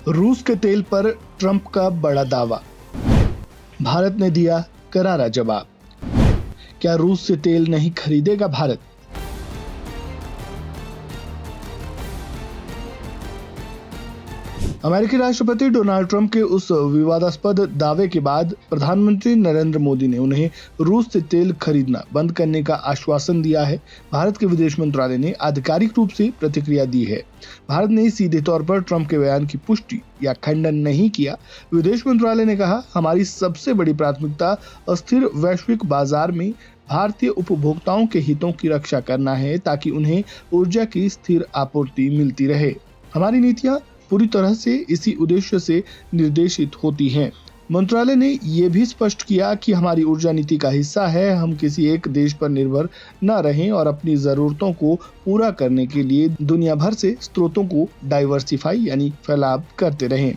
रूस के तेल पर ट्रंप का बड़ा दावा, भारत ने दिया करारा जवाब। क्या रूस से तेल नहीं खरीदेगा भारत? अमेरिकी राष्ट्रपति डोनाल्ड ट्रंप के उस विवादास्पद दावे के बाद प्रधानमंत्री नरेंद्र मोदी ने उन्हें रूस से तेल खरीदना बंद करने का आश्वासन दिया है। भारत के विदेश मंत्रालय ने आधिकारिक रूप से प्रतिक्रिया दी है। भारत ने सीधे तौर पर ट्रंप के बयान की पुष्टि या खंडन नहीं किया। विदेश मंत्रालय ने कहा, हमारी सबसे बड़ी प्राथमिकता अस्थिर वैश्विक बाजार में भारतीय उपभोक्ताओं के हितों की रक्षा करना है, ताकि उन्हें ऊर्जा की स्थिर आपूर्ति मिलती रहे। हमारी नीतियां पूरी तरह से इसी उद्देश्य से निर्देशित होती हैं। मंत्रालय ने यह भी स्पष्ट किया कि हमारी ऊर्जा नीति का हिस्सा है हम किसी एक देश पर निर्भर न रहें और अपनी जरूरतों को पूरा करने के लिए दुनिया भर से स्रोतों को डाइवर्सिफाई यानी फैलाव करते रहें।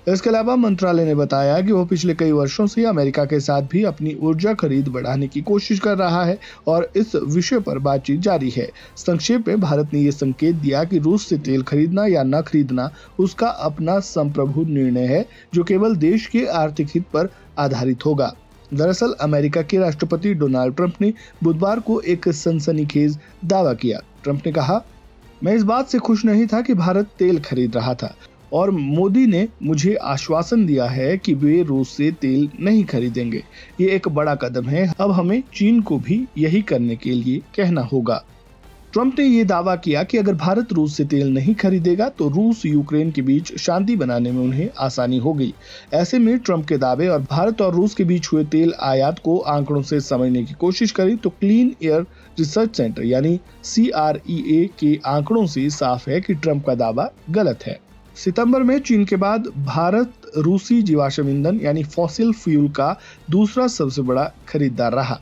इसके अलावा मंत्रालय ने बताया कि वो पिछले कई वर्षों से अमेरिका के साथ भी अपनी ऊर्जा खरीद बढ़ाने की कोशिश कर रहा है और इस विषय पर बातचीत जारी है। संक्षेप में भारत ने ये संकेत दिया कि रूस से तेल खरीदना या न खरीदना उसका अपना संप्रभु निर्णय है, जो केवल देश के आर्थिक हित पर आधारित होगा। दरअसल अमेरिका के राष्ट्रपति डोनाल्ड ट्रंप ने बुधवार को एक सनसनीखेज दावा किया। ट्रंप ने कहा, मैं इस बात से खुश नहीं था कि भारत तेल खरीद रहा था और मोदी ने मुझे आश्वासन दिया है कि वे रूस से तेल नहीं खरीदेंगे। ये एक बड़ा कदम है, अब हमें चीन को भी यही करने के लिए कहना होगा। ट्रंप ने ये दावा किया कि अगर भारत रूस से तेल नहीं खरीदेगा तो रूस यूक्रेन के बीच शांति बनाने में उन्हें आसानी होगी। ऐसे में ट्रंप के दावे और भारत और रूस के बीच हुए तेल आयात को आंकड़ों से समझने की कोशिश करें तो क्लीन एयर रिसर्च सेंटर यानी CREA के आंकड़ों से साफ है कि ट्रंप का दावा गलत है। सितंबर में चीन के बाद भारत रूसी जीवाश्म ईंधन यानी फॉसिल फ्यूल का दूसरा सबसे बड़ा खरीदार रहा।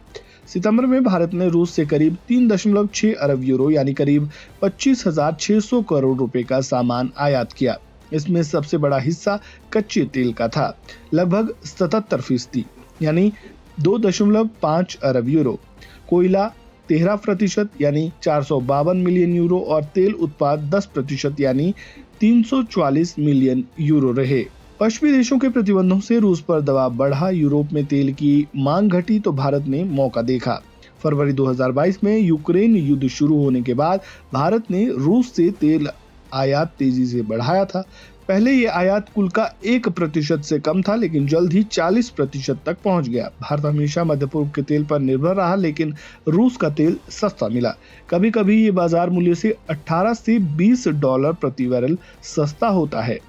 सितंबर में भारत ने रूस से करीब 3.6 अरब यूरो यानी करीब 25,600 करोड़ रुपए का सामान आयात किया। इसमें सबसे बड़ा हिस्सा कच्चे तेल का था, लगभग 77% यानी 2.5 अरब यूरो। कोयला 13% यानी 452 मिलियन यूरो और तेल उत्पाद 10% यानी 344 मिलियन यूरो रहे। पश्चिमी देशों के प्रतिबंधों से रूस पर दबाव बढ़ा, यूरोप में तेल की मांग घटी तो भारत ने मौका देखा। फरवरी 2022 में यूक्रेन युद्ध शुरू होने के बाद भारत ने रूस से तेल आयात तेजी से बढ़ाया था। पहले ये आयात कुल का 1% से कम था, लेकिन जल्द ही 40% तक पहुंच गया। भारत हमेशा मध्य पूर्व के तेल पर निर्भर रहा, लेकिन रूस का तेल सस्ता मिला। कभी कभी ये बाजार मूल्य से 18 से $20 प्रति बैरल सस्ता होता है।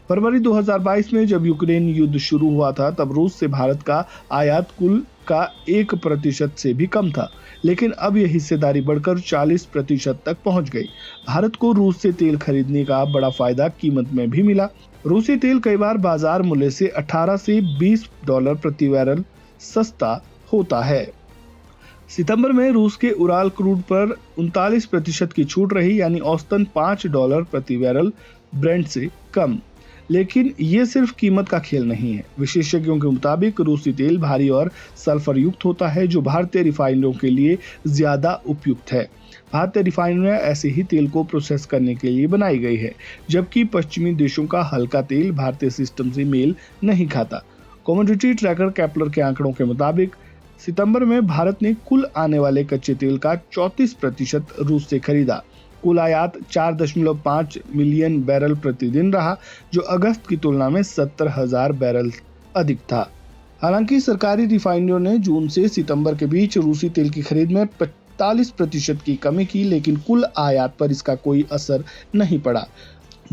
फरवरी 2022 में जब यूक्रेन युद्ध शुरू हुआ था, तब रूस से भारत का आयात कुल का 1% से भी कम था, लेकिन अब यह हिस्सेदारी बढ़कर 40% तक पहुंच गई। भारत को रूस से तेल खरीदने का बड़ा फायदा कीमत में भी मिला। रूसी तेल कई बार बाजार मूल्य से 18 से $20 प्रति बैरल सस्ता होता है। सितंबर में रूस के उराल क्रूड पर 39% की छूट रही, यानी औसतन $5 प्रति बैरल ब्रेंट से कम। लेकिन ये सिर्फ कीमत का खेल नहीं है। विशेषज्ञों के मुताबिक रूसी तेल भारी और सल्फर युक्त होता है, जो भारतीय रिफाइनरों के लिए ज्यादा उपयुक्त है। भारतीय रिफाइनरियां ऐसे ही तेल को प्रोसेस करने के लिए बनाई गई है, जबकि पश्चिमी देशों का हल्का तेल भारतीय सिस्टम से मेल नहीं खाता। कमोडिटी ट्रैकर केपलर के आंकड़ों के मुताबिक सितंबर में भारत ने कुल आने वाले कच्चे तेल का 34% रूस से खरीदा। कुल आयात 4.5 मिलियन बैरल प्रतिदिन रहा, जो अगस्त की तुलना में 70,000 बैरल अधिक था। हालांकि सरकारी रिफाइनरियों ने जून से सितंबर के बीच रूसी तेल की खरीद में 45% की कमी की, लेकिन कुल आयात पर इसका कोई असर नहीं पड़ा।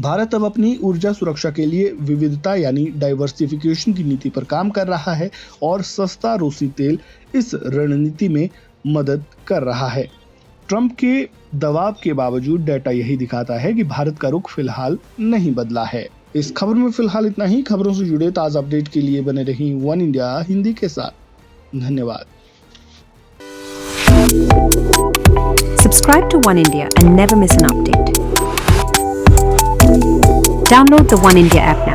भारत अब अपनी ऊर्जा सुरक्षा के लिए विविधता यानी डाइवर्सिफिकेशन की नीति पर काम कर रहा है और सस्ता रूसी तेल इस रणनीति में मदद कर रहा है। ट्रंप के दबाव के बावजूद डेटा यही दिखाता है कि भारत का रुख फिलहाल नहीं बदला है। इस खबर में फिलहाल इतना ही। खबरों से जुड़े ताज़ा अपडेट के लिए बने रही वन इंडिया हिंदी के साथ। धन्यवाद। Subscribe to One India and never miss an update. Download the One India app now.